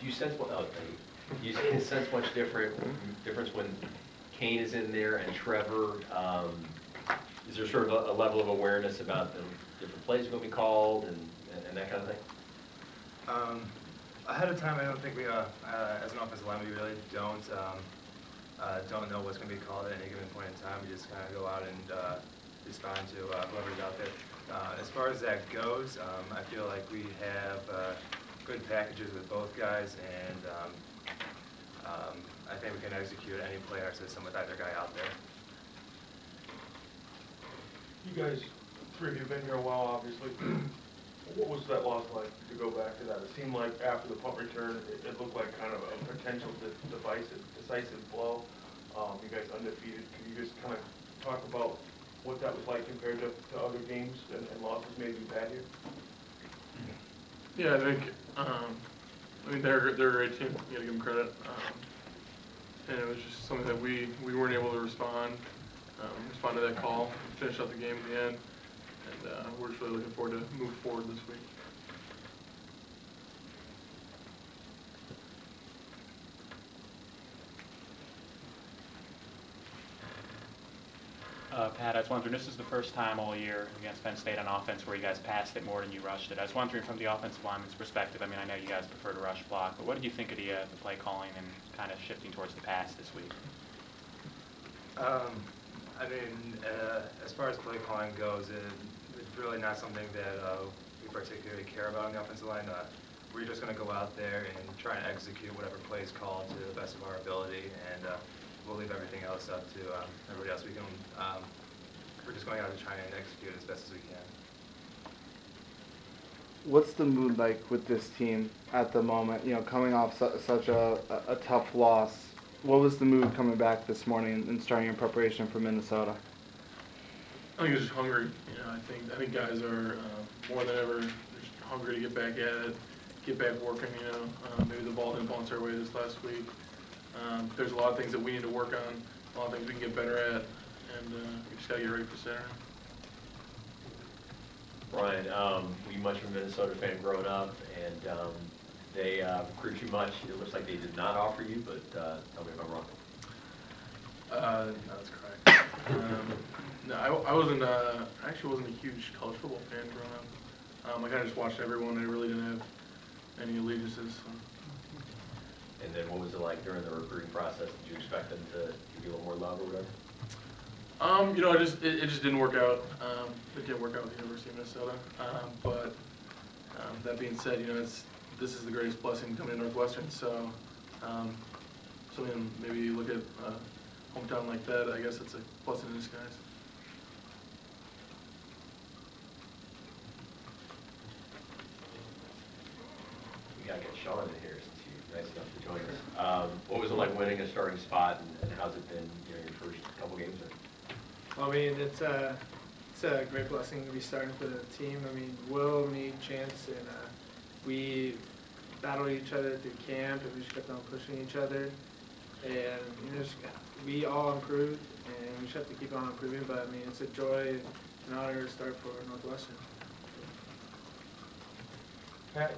you sense what? Oh, thank you. You sense much difference when Kane is in there and Trevor. Is there sort of a level of awareness about the different plays are going to be called and that kind of thing? Ahead of time, I don't think we, as an offensive line, we really don't know what's going to be called at any given point in time. We just kind of go out and respond to whoever's out there. As far as that goes, I feel like we have good packages with both guys, and I think we can execute any play in our system with either guy out there. You guys, three of you have been here a while, obviously. What was that loss like to go back to that? It seemed like after the punt return, it looked like kind of a potential decisive blow. You guys undefeated. Can you just kind of talk about what that was like compared to other games and losses maybe you've had here? Yeah, I think they're a great team. You got to give them credit. And it was just something that we weren't able to respond to that call, finish out the game in the end. And we're just really looking forward to move forward this week. Pat, I was wondering, this is the first time all year against Penn State on offense where you guys passed it more than you rushed it. I was wondering from the offensive lineman's perspective, I mean, I know you guys prefer to rush block, but what did you think of the play calling and kind of shifting towards the pass this week? I mean, as far as play calling goes, it's really not something that we particularly care about on the offensive line. We're just going to go out there and try and execute whatever play is called to the best of our ability, and we'll leave everything else up to everybody else. We're just going out and trying to execute as best as we can. What's the mood like with this team at the moment? You know, coming off such a tough loss. What was the mood coming back this morning and starting in preparation for Minnesota? I think it's just hungry. You know, I think guys are more than ever just hungry to get back at it, get back working. You know, maybe the ball didn't bounce our way this last week. There's a lot of things that we need to work on, a lot of things we can get better at, and we just got to get ready for Saturday. Brian, were you much of a Minnesota fan growing up, and they recruit you much? It looks like they did not offer you, but tell me if I'm wrong. That's correct. No, I wasn't. I actually wasn't a huge college football fan growing up. I kind of just watched everyone. I really didn't have any allegiances. So. And then what was it like during the recruiting process? Did you expect them to give you a little more love or whatever? You know, it just didn't work out. It didn't work out with the University of Minnesota. But that being said, you know, this is the greatest blessing coming to Northwestern. So, maybe you look at a hometown like that. I guess it's a blessing in disguise. We gotta get Sean in here since you're nice enough to join us. What was it like winning a starting spot, and how's it been, you know, your first couple games there? Well, I mean, it's a great blessing to be starting for the team. I mean, Will, me, Chance, and we battled each other through camp, and we just kept on pushing each other. And you know, we all improved, and we just have to keep on improving. But I mean, it's a joy and honor to start for Northwestern. Pat,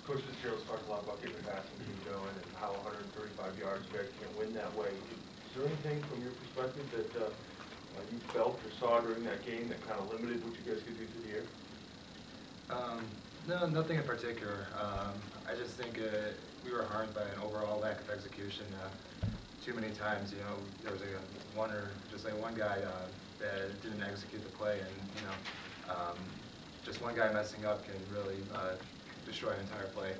Coach Fitzgerald's talked a lot about getting the passing game going and how 135 yards you guys can't win that way. Is there anything from your perspective that you felt or saw during that game that kind of limited what you guys could do through the air? No, nothing in particular. I just think we were harmed by an overall lack of execution. Too many times, you know, there was one guy that didn't execute the play, and you know, just one guy messing up can really destroy an entire play.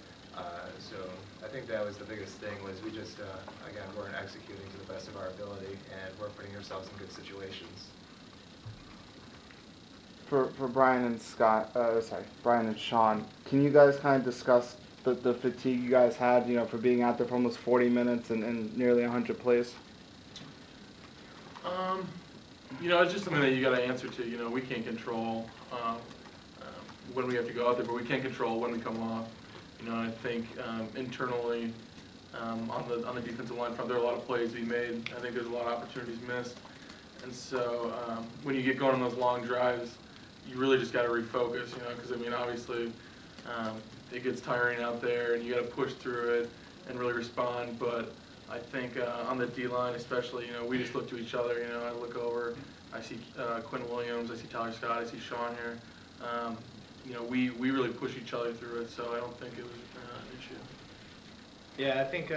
So I think that was the biggest thing, was we just, again, weren't executing to the best of our ability, and we're putting ourselves in good situations. For Brian and Brian and Sean, can you guys kind of discuss the fatigue you guys had, you know, for being out there for almost 40 minutes and nearly 100 plays? You know, it's just something that you got to answer to. You know, we can't control when we have to go out there, but we can't control when we come off. You know, I think internally on the defensive line front, there are a lot of plays to be made. I think there's a lot of opportunities missed. And so when you get going on those long drives, you really just got to refocus, you know, because, I mean, obviously It gets tiring out there, and you got to push through it and really respond. But I think on the D-line especially, we just look to each other. I look over, I see Quinn Williams, I see Tyler Scott, I see Sean here. We really push each other through it, so I don't think it was an issue. Yeah, I think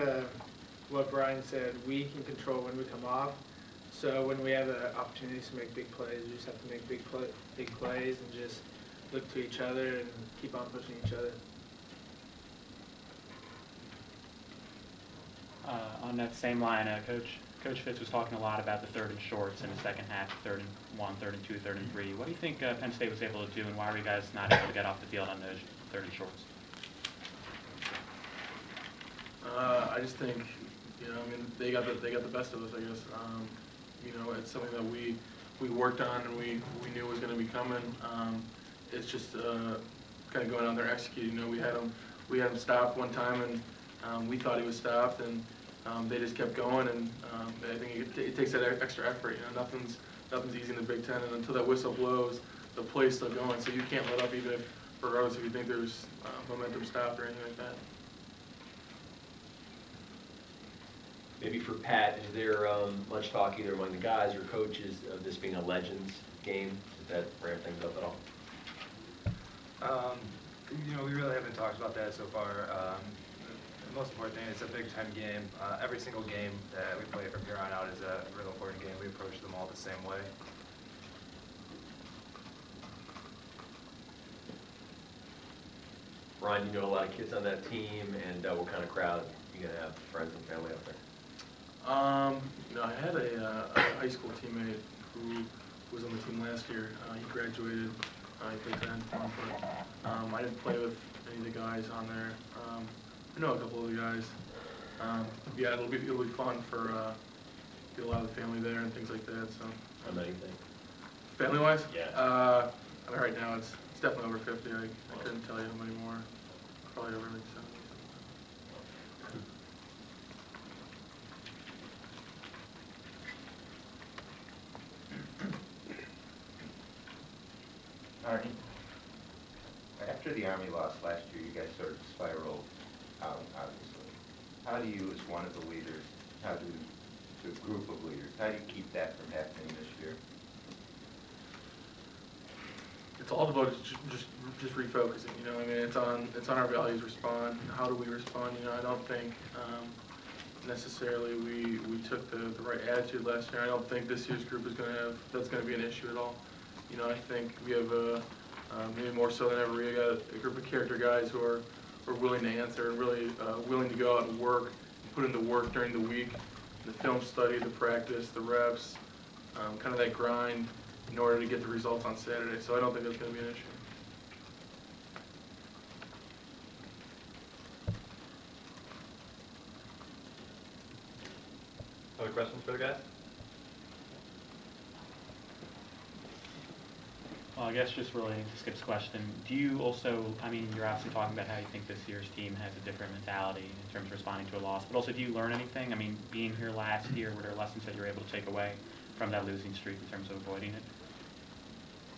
what Brian said, we can control when we come off. So when we have the opportunities to make big plays, we just have to make big plays and just look to each other and keep on pushing each other. On that same line, Coach Fitz was talking a lot about the 3rd and shorts in the second half, 3rd and 1, 3rd and 2, 3rd and 3. What do you think Penn State was able to do, and why were you guys not able to get off the field on those 3rd and shorts? I just think, they got the best of us, I guess. It's something that we worked on and we knew was going to be coming. It's just kind of going out there executing. We had him stopped one time, and we thought he was stopped, and they just kept going. And I think it takes that extra effort. Nothing's easy in the Big Ten, and until that whistle blows, the play's still going. So you can't let up, even regardless if you think there's momentum stopped or anything like that. Maybe for Pat, is there much talk either among the guys or coaches of this being a Legends game? Does that ramp things up at all? We really haven't talked about that so far. The most important thing, it's a Big Ten game. Every single game that we play from here on out is a real important game. We approach them all the same way. Ryan, you know a lot of kids on that team, and what kind of crowd you gonna have, friends and family up there? I had a high school teammate who was on the team last year. He graduated. He played 10 but I didn't play with any of the guys on there. I know a couple of the guys. Yeah, it'll be fun for get a lot of the family there and things like that. So. How many think? Family-wise? Yeah. Right now it's definitely over 50. I couldn't tell you how many more. Probably over like 70. Arnie, after the Army loss last year, you guys sort of spiraled out, obviously. How do you, as one of the leaders, to a group of leaders, how do you keep that from happening this year? It's all about just refocusing. It's on our values. Respond. How do we respond? I don't think necessarily we took the right attitude last year. I don't think this year's group is that's going to be an issue at all. I think we have maybe more so than ever. We got a group of character guys who are willing to answer and really willing to go out and work, and put in the work during the week, the film study, the practice, the reps, kind of that grind in order to get the results on Saturday. So I don't think that's going to be an issue. Other questions for the guys? Well, I guess just relating to Skip's question, do you also, you're obviously talking about how you think this year's team has a different mentality in terms of responding to a loss, but also do you learn anything? Being here last year, were there lessons that you were able to take away from that losing streak in terms of avoiding it?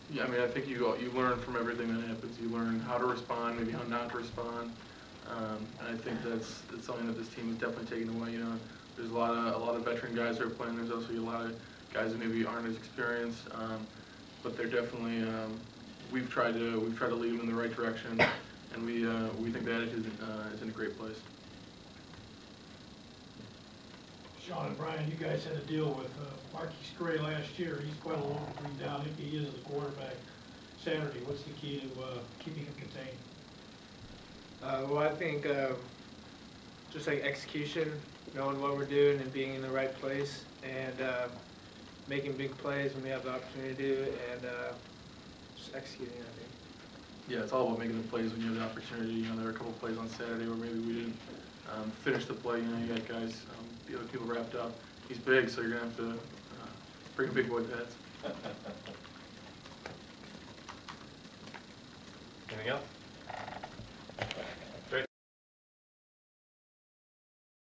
Yeah, I think you learn from everything that happens. You learn how to respond, maybe how not to respond, and I think that's something that this team has definitely taken away. There's a lot of veteran guys that are playing. There's also a lot of guys that maybe aren't as experienced. But they're definitely, we've tried to lead them in the right direction, and we think that is in a great place. Sean and Brian, you guys had to deal with Marky Stray last year. He's quite a long to bring down if he is the quarterback Saturday. What's the key to keeping him contained? Well, I think just like execution, knowing what we're doing and being in the right place, and making big plays when we have the opportunity to do it, and just executing, I think. Yeah, it's all about making the plays when you have the opportunity. There were a couple of plays on Saturday where maybe we didn't finish the play. You got guys, the other people wrapped up. He's big, so you're going to have to bring a big boy pads. Anything else?